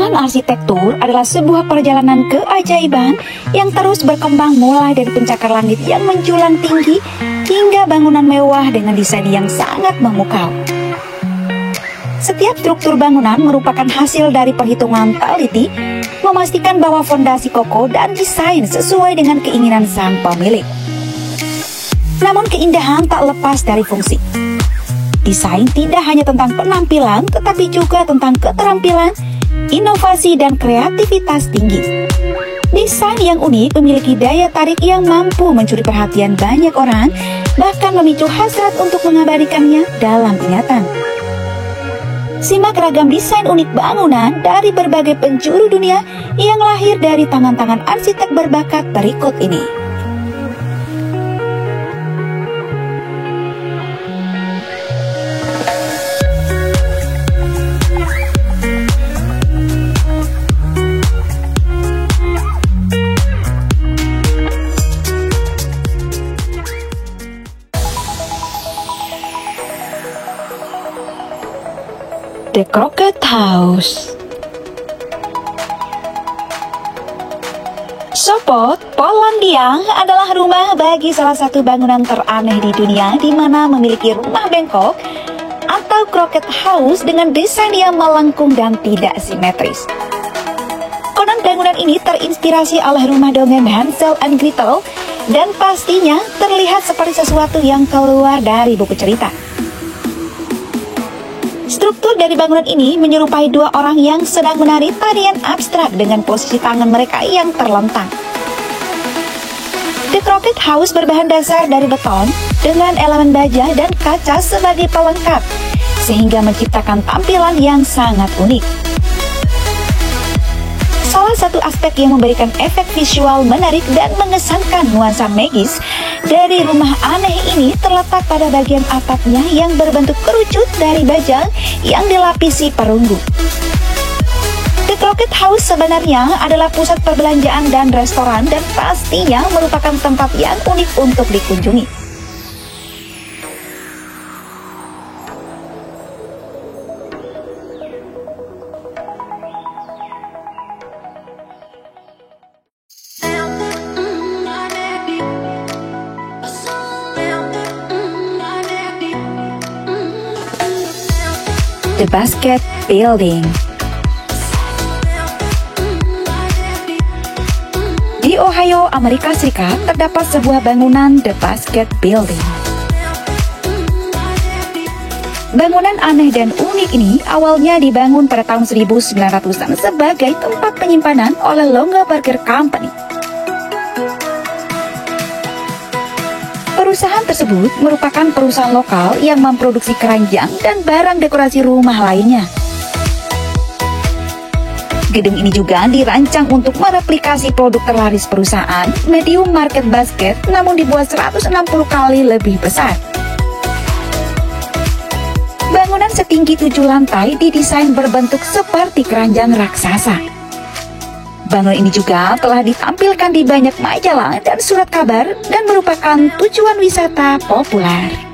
Bangunan arsitektur adalah sebuah perjalanan keajaiban yang terus berkembang mulai dari pencakar langit yang menjulang tinggi hingga bangunan mewah dengan desain yang sangat memukau. Setiap struktur bangunan merupakan hasil dari perhitungan teliti, memastikan bahwa fondasi kokoh dan desain sesuai dengan keinginan sang pemilik. Namun keindahan tak lepas dari fungsi. Desain tidak hanya tentang penampilan, tetapi juga tentang keterampilan, inovasi, dan kreativitas tinggi. Desain yang unik memiliki daya tarik yang mampu mencuri perhatian banyak orang, bahkan memicu hasrat untuk mengabadikannya dalam ingatan. Simak ragam desain unik bangunan dari berbagai penjuru dunia yang lahir dari tangan-tangan arsitek berbakat berikut ini. The Crockett House. Sopot, Polandia adalah rumah bagi salah satu bangunan teraneh di dunia, di mana memiliki rumah bengkok atau Crockett House dengan desain yang melengkung dan tidak simetris. Konon bangunan ini terinspirasi oleh rumah dongeng Hansel and Gretel dan pastinya terlihat seperti sesuatu yang keluar dari buku cerita. Struktur dari bangunan ini menyerupai dua orang yang sedang menari tarian abstrak dengan posisi tangan mereka yang terlentang. The Crockett House berbahan dasar dari beton dengan elemen baja dan kaca sebagai pelengkap, sehingga menciptakan tampilan yang sangat unik. Salah satu aspek yang memberikan efek visual menarik dan mengesankan nuansa magis dari rumah aneh ini terletak pada bagian atapnya yang berbentuk kerucut dari baja yang dilapisi perunggu. The Crockett House sebenarnya adalah pusat perbelanjaan dan restoran dan pastinya merupakan tempat yang unik untuk dikunjungi. The Basket Building. Di Ohio, Amerika Serikat, terdapat sebuah bangunan The Basket Building. Bangunan aneh dan unik ini awalnya dibangun pada tahun 1900-an sebagai tempat penyimpanan oleh Longa Burger Company. Perusahaan tersebut merupakan perusahaan lokal yang memproduksi keranjang dan barang dekorasi rumah lainnya. Gedung ini juga dirancang untuk mereplikasi produk terlaris perusahaan, medium market basket, namun dibuat 160 kali lebih besar. Bangunan setinggi 7 lantai didesain berbentuk seperti keranjang raksasa. Bangunan ini juga telah ditampilkan di banyak majalah dan surat kabar dan merupakan tujuan wisata populer.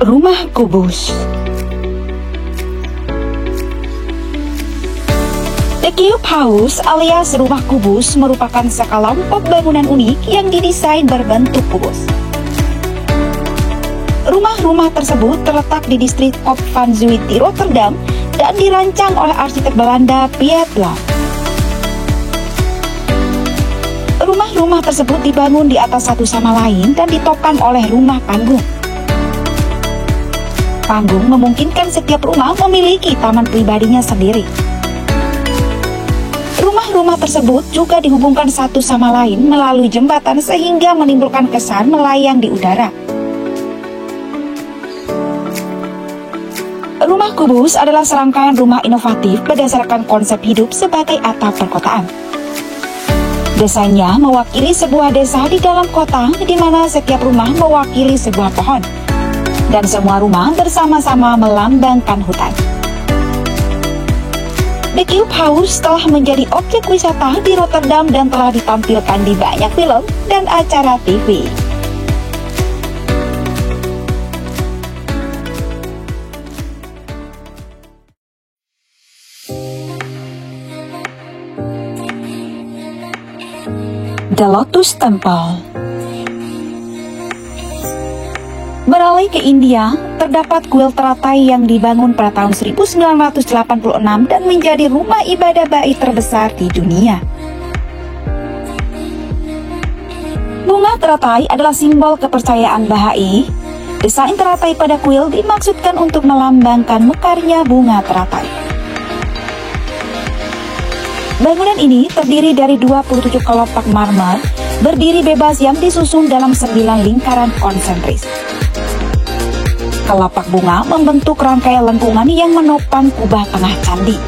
Rumah kubus. The Cube House alias rumah kubus merupakan sekelompok bangunan unik yang didesain berbentuk kubus. Rumah-rumah tersebut terletak di distrik Kop van Zuid di Rotterdam dan dirancang oleh arsitek Belanda Piet Blok. Rumah-rumah tersebut dibangun di atas satu sama lain dan ditopang oleh rumah panggung. Panggung memungkinkan setiap rumah memiliki taman pribadinya sendiri. Rumah-rumah tersebut juga dihubungkan satu sama lain melalui jembatan sehingga menimbulkan kesan melayang di udara. Rumah kubus adalah serangkaian rumah inovatif berdasarkan konsep hidup sebagai atap perkotaan. Desainnya mewakili sebuah desa di dalam kota, di mana setiap rumah mewakili sebuah pohon, dan semua rumah bersama-sama melambangkan hutan. The Cube House telah menjadi objek wisata di Rotterdam dan telah ditampilkan di banyak film dan acara TV. The Lotus Temple. Beralih ke India, terdapat kuil teratai yang dibangun pada tahun 1986 dan menjadi rumah ibadah Baha'i terbesar di dunia. Bunga teratai adalah simbol kepercayaan Baha'i. Desain teratai pada kuil dimaksudkan untuk melambangkan mekarnya bunga teratai. Bangunan ini terdiri dari 27 kelopak marmer, berdiri bebas yang disusun dalam 9 lingkaran konsentris. Kelopak bunga membentuk rangkaian lengkungan yang menopang kubah tengah candi.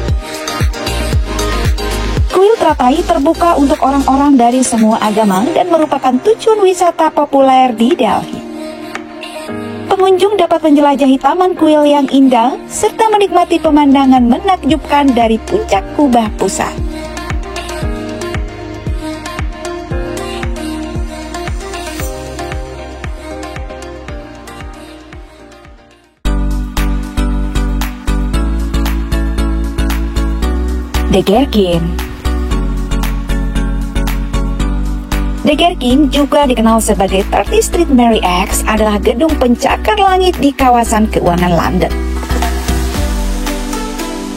Kuil teratai terbuka untuk orang-orang dari semua agama dan merupakan tujuan wisata populer di Delhi. Pengunjung dapat menjelajahi taman kuil yang indah serta menikmati pemandangan menakjubkan dari puncak kubah pusat. The Gherkin. The Gherkin, juga dikenal sebagai 30th Street Mary X, adalah gedung pencakar langit di kawasan keuangan London.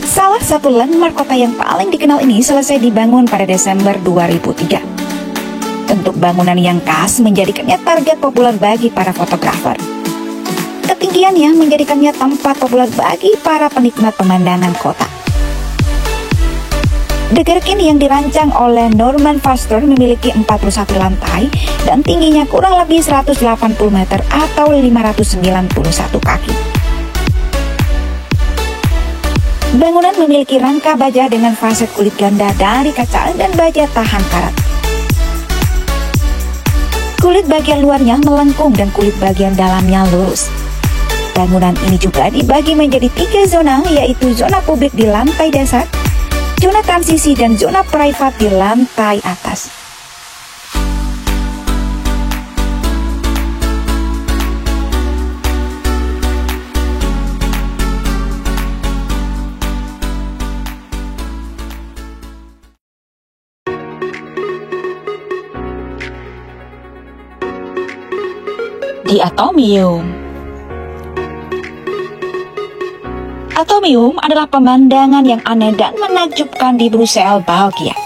Salah satu landmark kota yang paling dikenal ini selesai dibangun pada Desember 2003. Bentuk bangunan yang khas menjadikannya target populer bagi para fotografer. Ketinggiannya menjadikannya tempat populer bagi para penikmat pemandangan kota. The Gherkin yang dirancang oleh Norman Foster memiliki 41 lantai dan tingginya kurang lebih 180 meter atau 591 kaki. Bangunan memiliki rangka baja dengan faset kulit ganda dari kaca dan baja tahan karat. Kulit bagian luarnya melengkung dan kulit bagian dalamnya lurus. Bangunan ini juga dibagi menjadi 3 zona, yaitu zona publik di lantai dasar, zona transisi, dan zona privat di lantai atas. The Atomium. Atomium adalah pemandangan yang aneh dan menakjubkan di Brussels, Belgia.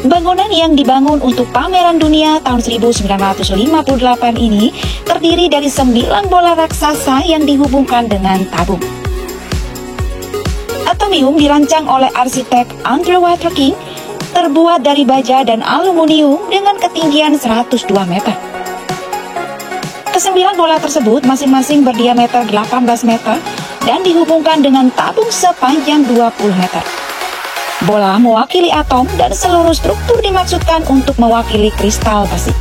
Bangunan yang dibangun untuk pameran dunia tahun 1958 ini terdiri dari 9 bola raksasa yang dihubungkan dengan tabung. Atomium dirancang oleh arsitek Underwater King, terbuat dari baja dan aluminium dengan ketinggian 102 meter. Kesembilan bola tersebut masing-masing berdiameter 18 meter dan dihubungkan dengan tabung sepanjang 20 meter. Bola mewakili atom dan seluruh struktur dimaksudkan untuk mewakili kristal besi.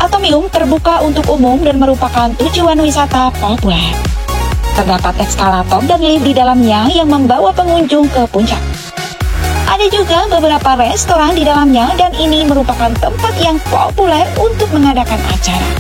Atomium terbuka untuk umum dan merupakan tujuan wisata populer. Terdapat eskalator dan lift di dalamnya yang membawa pengunjung ke puncak. Ada juga beberapa restoran di dalamnya dan ini merupakan tempat yang populer untuk mengadakan acara.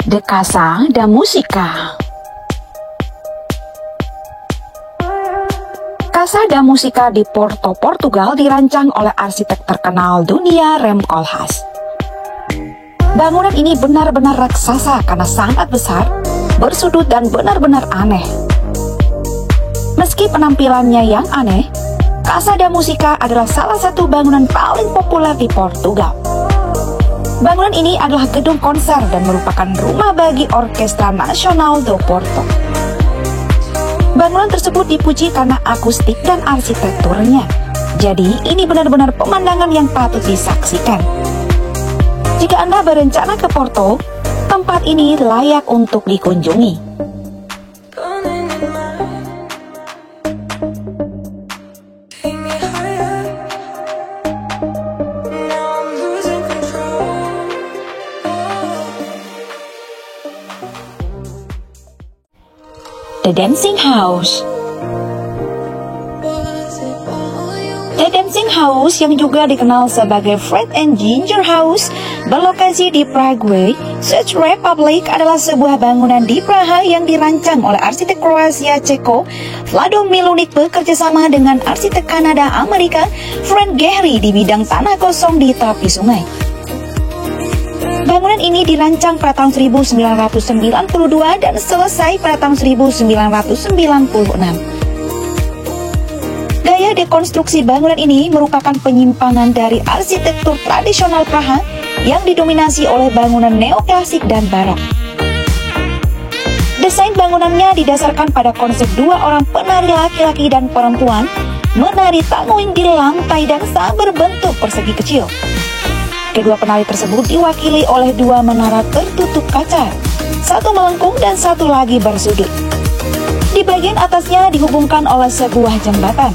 The Casa da Musica. Casa da Musica di Porto, Portugal dirancang oleh arsitek terkenal dunia Rem Koolhaas. Bangunan ini benar-benar raksasa karena sangat besar, bersudut dan benar-benar aneh. Meski penampilannya yang aneh, Casa da Musica adalah salah satu bangunan paling populer di Portugal. Bangunan ini adalah gedung konser dan merupakan rumah bagi Orkestra Nasional do Porto. Bangunan tersebut dipuji karena akustik dan arsitekturnya. Jadi, ini benar-benar pemandangan yang patut disaksikan. Jika Anda berencana ke Porto, tempat ini layak untuk dikunjungi. The Dancing House. The Dancing House, yang juga dikenal sebagai Fred and Ginger House, berlokasi di Prague, Czech Republic, adalah sebuah bangunan di Praha yang dirancang oleh arsitek Kroasia Ceko Vlado Milunik bekerjasama dengan arsitek Kanada Amerika Frank Gehry di bidang tanah kosong di tepi sungai. Bangunan ini dirancang pada tahun 1992 dan selesai pada tahun 1996. Gaya dekonstruksi bangunan ini merupakan penyimpangan dari arsitektur tradisional Praha yang didominasi oleh bangunan neoklasik dan barok. Desain bangunannya didasarkan pada konsep dua orang penari laki-laki dan perempuan menari tangoing di lantai dan saat berbentuk persegi kecil. Kedua penari tersebut diwakili oleh dua menara tertutup kaca, satu melengkung dan satu lagi bersudut. Di bagian atasnya dihubungkan oleh sebuah jembatan.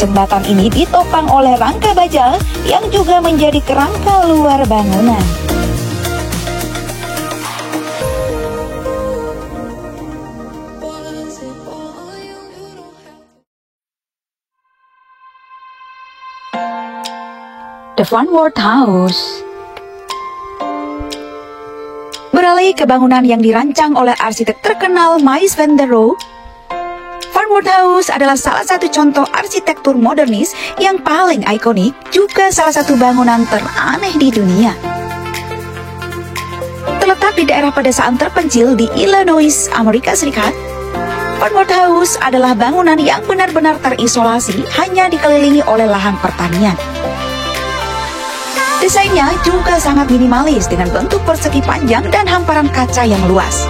Jembatan ini ditopang oleh rangka baja yang juga menjadi kerangka luar bangunan. The Van Wert House. Beralih ke bangunan yang dirancang oleh arsitek terkenal Mies van der Rohe, Van Wert House adalah salah satu contoh arsitektur modernis yang paling ikonik, juga salah satu bangunan teraneh di dunia. Terletak di daerah pedesaan terpencil di Illinois, Amerika Serikat, Van Wert House adalah bangunan yang benar-benar terisolasi, hanya dikelilingi oleh lahan pertanian. Desainnya juga sangat minimalis dengan bentuk persegi panjang dan hamparan kaca yang luas.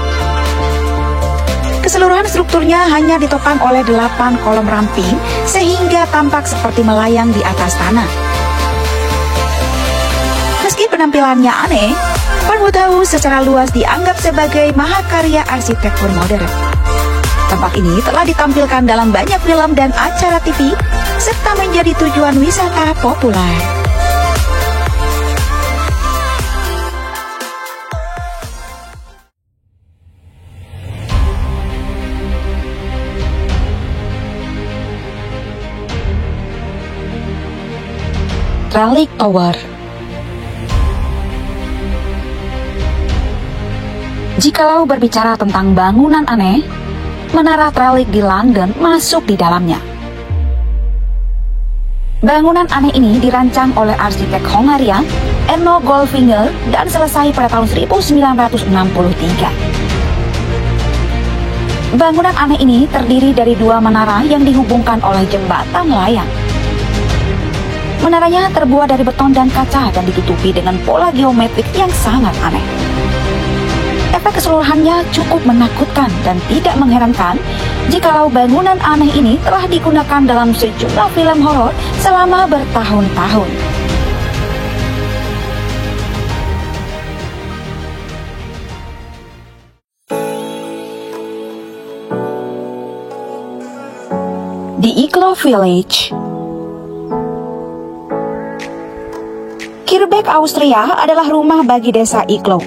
Keseluruhan strukturnya hanya ditopang oleh 8 kolom ramping sehingga tampak seperti melayang di atas tanah. Meski penampilannya aneh, Van Wert House secara luas dianggap sebagai mahakarya arsitektur modern. Tempat ini telah ditampilkan dalam banyak film dan acara TV serta menjadi tujuan wisata populer. Trellick Tower. Jikalau berbicara tentang bangunan aneh, Menara Trellick di London masuk di dalamnya. Bangunan aneh ini dirancang oleh arsitek Hongaria Enno Goldfinger dan selesai pada tahun 1963. Bangunan aneh ini terdiri dari dua menara yang dihubungkan oleh jembatan layang. Menaranya terbuat dari beton dan kaca dan ditutupi dengan pola geometrik yang sangat aneh. Efek keseluruhannya cukup menakutkan dan tidak mengherankan jikalau bangunan aneh ini telah digunakan dalam sejumlah film horor selama bertahun-tahun. The Iglo Village. Kirbeck, Austria adalah rumah bagi desa Iglo.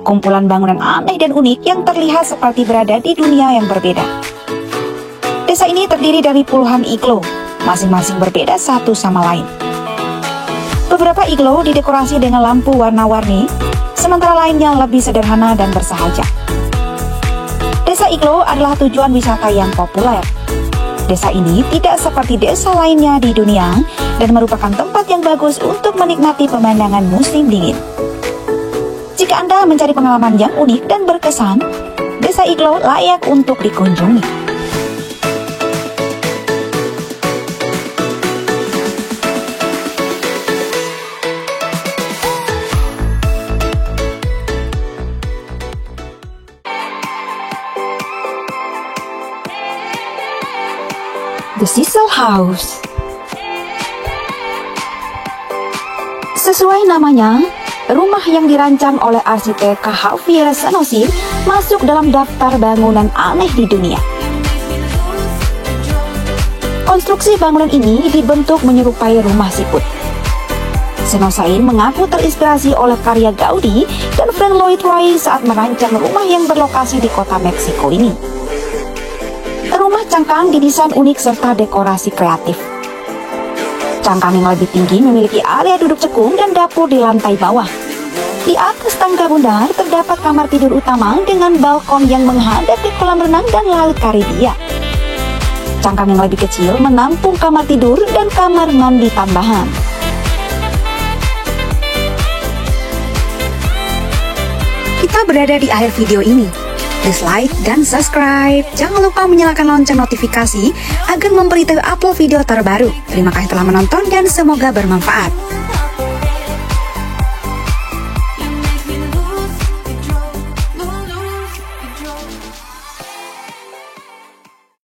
Kumpulan bangunan aneh dan unik yang terlihat seperti berada di dunia yang berbeda. Desa ini terdiri dari puluhan iglo, masing-masing berbeda satu sama lain. Beberapa iglo didekorasi dengan lampu warna-warni, sementara lainnya lebih sederhana dan bersahaja. Desa Iglo adalah tujuan wisata yang populer. Desa ini tidak seperti desa lainnya di dunia dan merupakan tempat yang bagus untuk menikmati pemandangan musim dingin. Jika Anda mencari pengalaman yang unik dan berkesan, Desa Iglo layak untuk dikunjungi. yaitu Cecil House. Sesuai namanya, rumah yang dirancang oleh arsitek Javier Sanosir masuk dalam daftar bangunan aneh di dunia. Konstruksi bangunan ini dibentuk menyerupai rumah siput. Sanosir mengaku terinspirasi oleh karya Gaudi dan Frank Lloyd Wright saat merancang rumah yang berlokasi di kota Meksiko ini. Rumah cangkang didesain unik serta dekorasi kreatif. Cangkang yang lebih tinggi memiliki area duduk cekung dan dapur di lantai bawah. Di atas tangga bundar terdapat kamar tidur utama dengan balkon yang menghadap ke kolam renang dan Laut Karibia. Cangkang yang lebih kecil menampung kamar tidur dan kamar mandi tambahan. Kita berada di akhir video ini. Please like dan subscribe. Jangan lupa menyalakan lonceng notifikasi agar memberitahu upload video terbaru. Terima kasih telah menonton dan semoga bermanfaat.